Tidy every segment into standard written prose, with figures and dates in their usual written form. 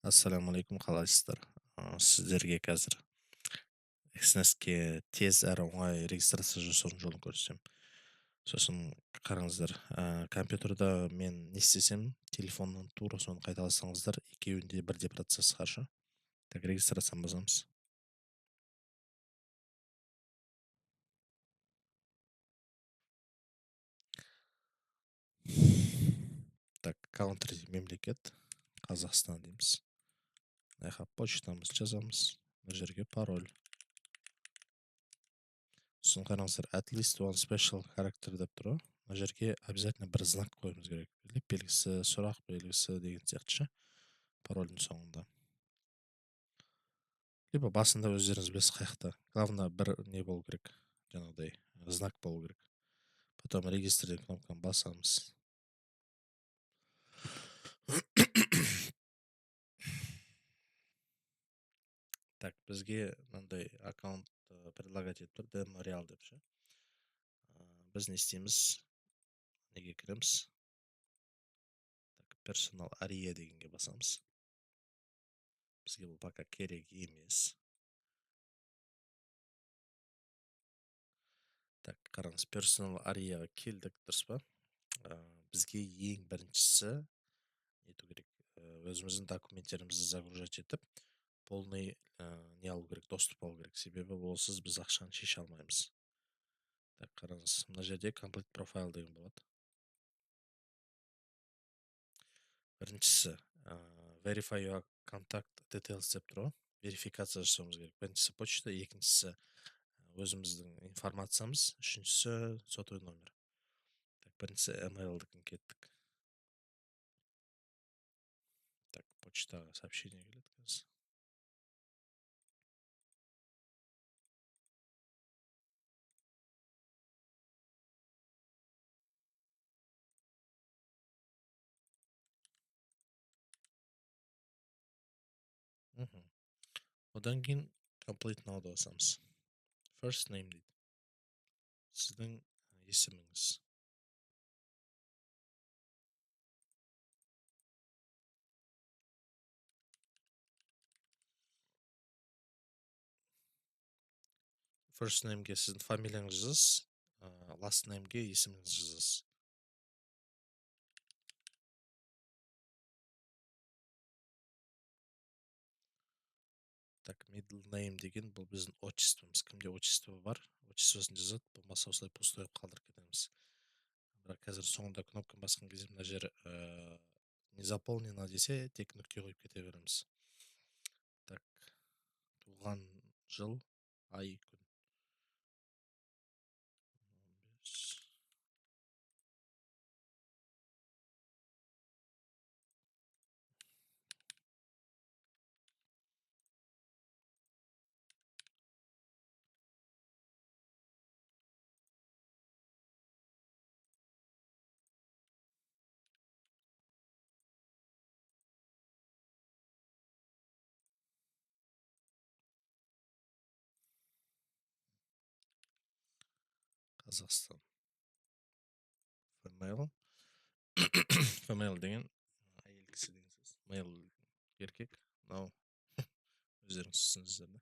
Ассалаумағалейкум, қалайсыздар? Сіздерге қазір XNS-ке тез әрі оңай регистрация жасаудың жолын көрсетемін. Сосын қараңыздар, компьютерда мен не істесем, телефоннан тура соны қайталасаңыздар, екеуінде бірдей процесс қаршы. Так, регистрацияны басамыз. Так, country мемлекет, Қазақстан дейміз. Мына почтамызды жазамыз. Мына жерге пароль. Сосын қараңыздар, at least one special character деп тұр. Мына жерге обязательно бір знак қоюымыз керек. Белгісі, сұрақ белгісі деген сияқты ше. Парольдің соңында. Либо басында өздеріңіз білесіз қаяқта. Главное бір не болу керек. Жаңағыдай знак болу керек. Потом регистрден кнопканы басамыз. Так, бізге мынандай аккаунт предлагать етіп тұр, Demorial деп ше. Біз не істейміз? Неге кіреміз? Так, Personal Aria дегенге басамыз. Бізге бұл пока керек емес. Так, қараңыз, Personal Aria'ға келдік, дұрыс па? Бізге ең біріншісі ету керек. Өзіміздің документтерімізді загружать етіп, полный не алу керек, доступ алу керек. Себебі олсыз біз ақшаны шеше алмаймыз. Так, қараңыз, мына жерде complete profile деген болады. Біріншісі verify your contact details деп тұр. Верификация жасауымыз керек. Біріншісі почта, екіншісі өзіміздің информациямыз, үшіншісі сотовый номер. Так, біріншісі email-дікін кеттік. Так, почтаға сообщение келеді қазір. Одан кейін complete now-да басамыз. First name дейді. Сіздің есіміңіз. First name-ге сіздің фамилияңыз жазасыз, last name-ге есіміңіз жазасыз. Так, middle name деген бұл біздің отчествомыз. Кімде отчество бар, отчествосын жазады, болмаса осылай пустой қалдырып кетеміз. Бірақ қазір соңында кнопканы басқан кезде мына жер не заполнено десе, тек нүкте қойып кете береміз. Так, туған жыл, ай, күн. 15. Қазақстан. Female. Female деген әйел кісі деген сөз. Male еркек. Мынау өздеріңіз түсініңіздер да.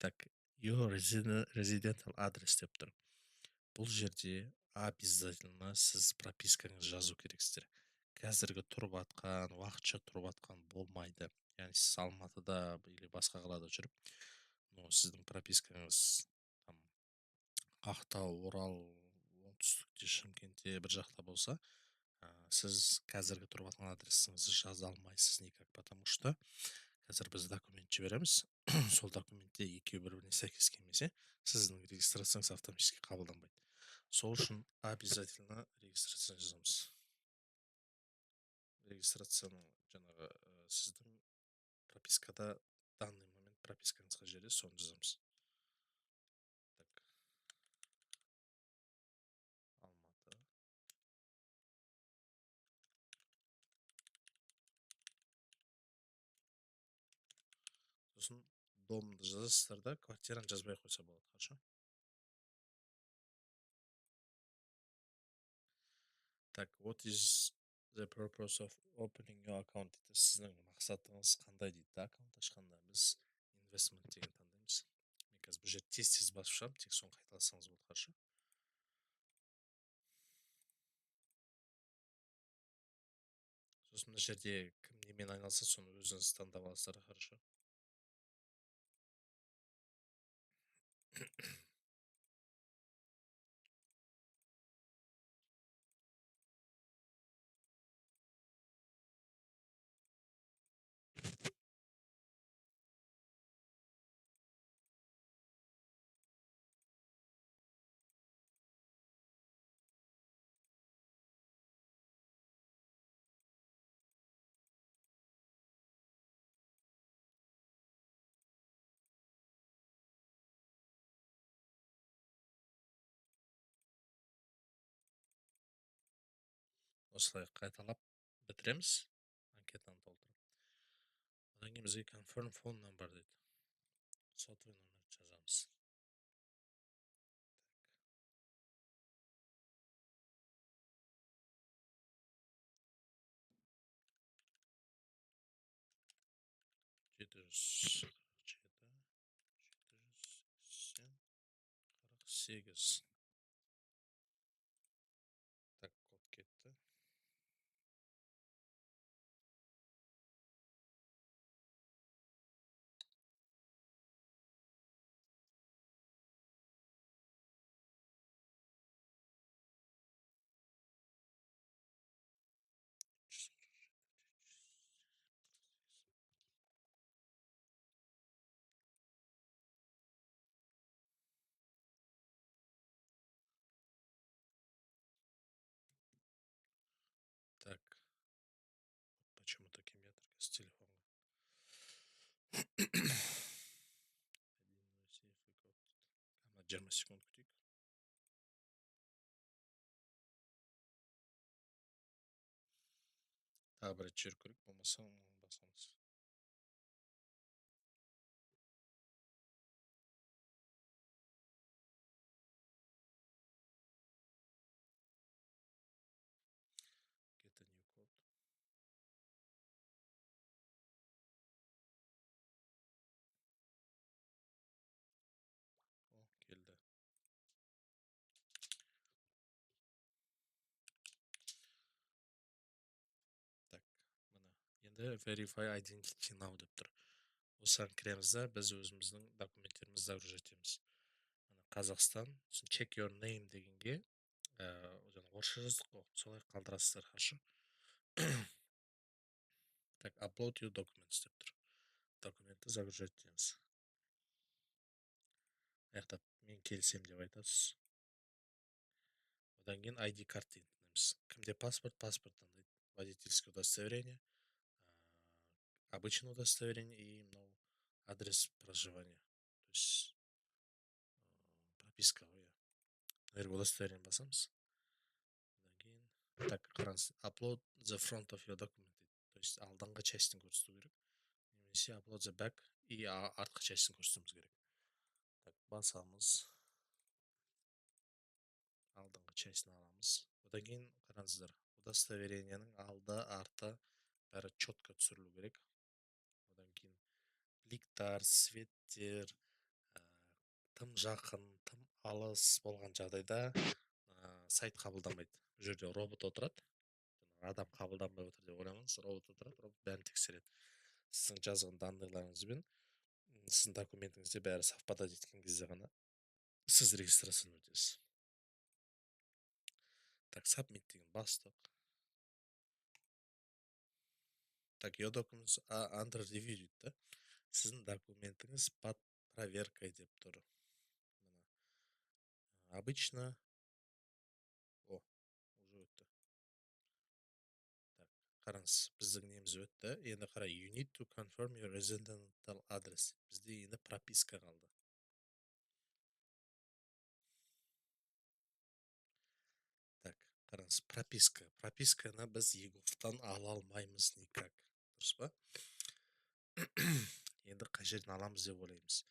Так, your residential address деп тұр. Бұл жерде обязательно сіз пропискаңыз жазу керексіздер. Қазіргі тұрып атқан, уақытша тұрып атқан болмайды. Яғни сіз Алматыда или басқа қалада жүріп, сіздің пропискаңыз Ақтау, Орал, оңтүстікте, Шымкентте бір жақта болса, сіз қазіргі тұрып атқан адресіңізді жаза алмайсыз никак, потому что қазір біз документ жібереміз, сол документте екеуі бір-біріне сәйкес келмесе, сіздің регистрацияңыз автоматически қабылданбайды. Сол үшін обязательно регистрация жазамыз. Регистрацияның жаңағы сіздің пропискада данный момент пропискаңызға жерде соны жазамыз. Так. Алматы. Сосын домды жазасыздар да, квартираны жазбай қойса болады, хорошо? Так, what is the purpose of opening your account дейді. Сіздің мақсатыңыз қандай дейді да, аккаунт ашқанда. Біз investment деген таңдаймыз. Мен қазір бұл жерде тез басып шығамын, тек соны қайталасаңыз болды, қаршы. Сосын мына жерде кім немен айналысса, соны өзіңіз таңдап аласыздар, хорошо. Осылай қайталап бітіреміз анкетаны толтырып. Одан кейін бізге confirm phone number дейді. Сотовый номер жазамыз. 747 Так, код кетті. Так, почему-то кимметрика с телефона. Один сейф код. Ана 20 секунд күтейік. Тағы бір рет жіберу керек, болмаса басамыз. Get a new code. О, келді. Так, мына енді verify identity now деп тұр. Осыған кіреміз да, біз өзіміздің документтерімізді загружать етеміз. Мына Қазақстан, сосын check your name дегенге, жаңа орысша жаздық қой, солай қалдырасыздар, хорошо. Так, upload your documents деп тұр. Документті загружать етеміз. Аяқта мен келсем деп айтасыз. Одан кейін ID карт деген таңдаймыз. Кімде паспорт, паспорт таңдайды. Водительское удостоверение, обычное удостоверение и мынау адрес проживания. То есть прописка ғой. Наверное, удостоверение басамыз. Одан кейін так, қараңыз, upload the front of your document дейді. То есть алдыңғы частьтін көрсету керек. Немесе upload the back и артқы частьтін көрсетуіміз керек. Так, басамыз. Алдыңғы частьін аламыз. Одан кейін қараңыздар, удостоверениенің алды, арты бәрі четко түсірілу керек. Одан кейін ликтар, светтер, тым жақын, тым алыс болған жағдайда сайт қабылдамайды. Бұл жерде робот отырады. Адам қабылданбай отыр деп ойламаңыз, робот отырады, робот бәрін тексереді. Сіздің жазған данныйларыңызбен сіздің документіңізде бәрі совпадать еткен кезде ғана сіз регистрацияны өтесіз. Так, submit деген бастық. Так, your documents are under review дейді да. Сіздің документіңіз под проверкой деп тұр. Обычно. О, уже өтті. Так, қараңыз, біздің неміз өтті. Енді қарай, you need to confirm your residential address. Бізде енді прописка қалды. Так, қараңыз, прописка. Прописканы біз егофтан ала алмаймыз никак. Дұрыс па? Енді қай жерден аламыз деп ойлаймыз.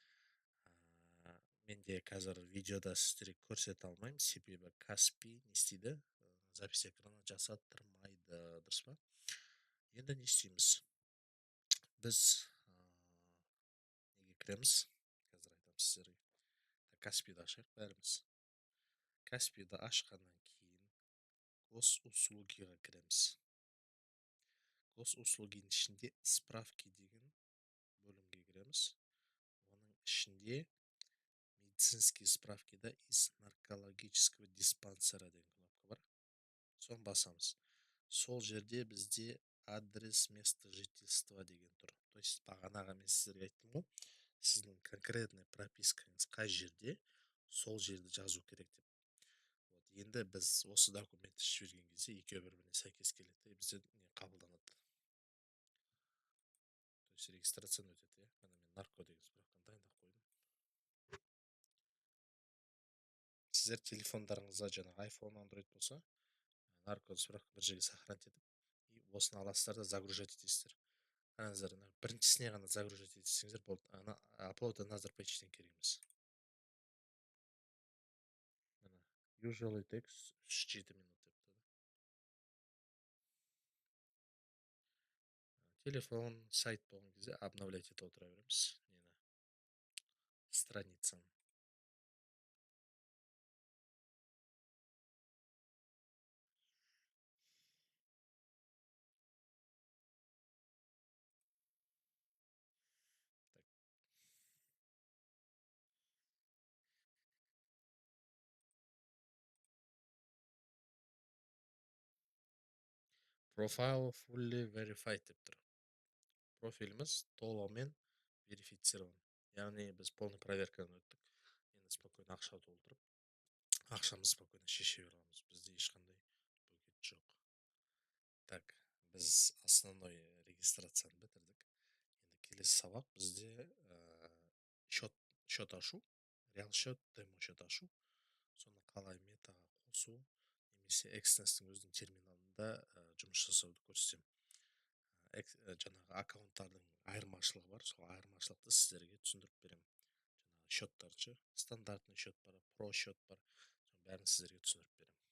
Менде қазір видеода сіздерге көрсете алмаймын, себебі Каспи не істейді, запись экраны жасаттырмайды, дұрыс па? Енді не істейміз? Біз неге кіреміз? Қазір айтамын сіздерге. Каспиді ашайық бәріміз. Каспиді ашқаннан кейін госуслугиға кіреміз. Госуслугінің ішінде справки деген бөлімге кіреміз. Оның ішінде медицинские справки да из наркологического диспансера деген кнопка бар. Соны басамыз. Сол жерде бізде адрес место жительства деген тұр. То есть бағанағы мен сіздерге айттым ғой, сіздің конкретный пропискаңыз қай жерде, сол жерді жазу керек деп. Вот, енді біз осы документті жіберген кезде екеуі бір-біріне сәйкес келеді, бізде не қабылданады. То есть регистрацияны өтеді, Мына мен нарко деген справканы дайындап қойдым. Сіздер телефондарыңызда жаңағы iPhone, Android болса, нарко справка бір жерге сохранить етіп, и осыны аласыздар да загружать етесіздер. Қараңыздар, біріншісіне ғана загружать етсеңіздер болды. Ана upload another page-тен керек емес. Usually takes 3-7 минут депті. Телефон, сайт болған кезде обновлять етіп отыра береміз. Страницаны. Profile fully verified деп тұр. Профиліміз толығымен верифицирован. Яғни біз полный проверкадан өттік. Енді спокойно ақша толтырып, ақшамызды спокойно шеше береміз. Бізде ешқандай бөгет жоқ. Так, біз основной регистрацияны бітірдік. Енді келесі сабақ бізде счет ашу, реал счет, демо счет ашу. Соны қалай метаға қосу, немесе экстенстің өзінің терминалында жұмыс жасауды көрсетемін. Жаңағы аккаунттардың айырмашылығы бар, сол айырмашылықты сіздерге түсіндіріп беремін. Жаңағы счеттар, стандартный счет бар, про счет бар, бәрін сіздерге түсіндіріп беремін.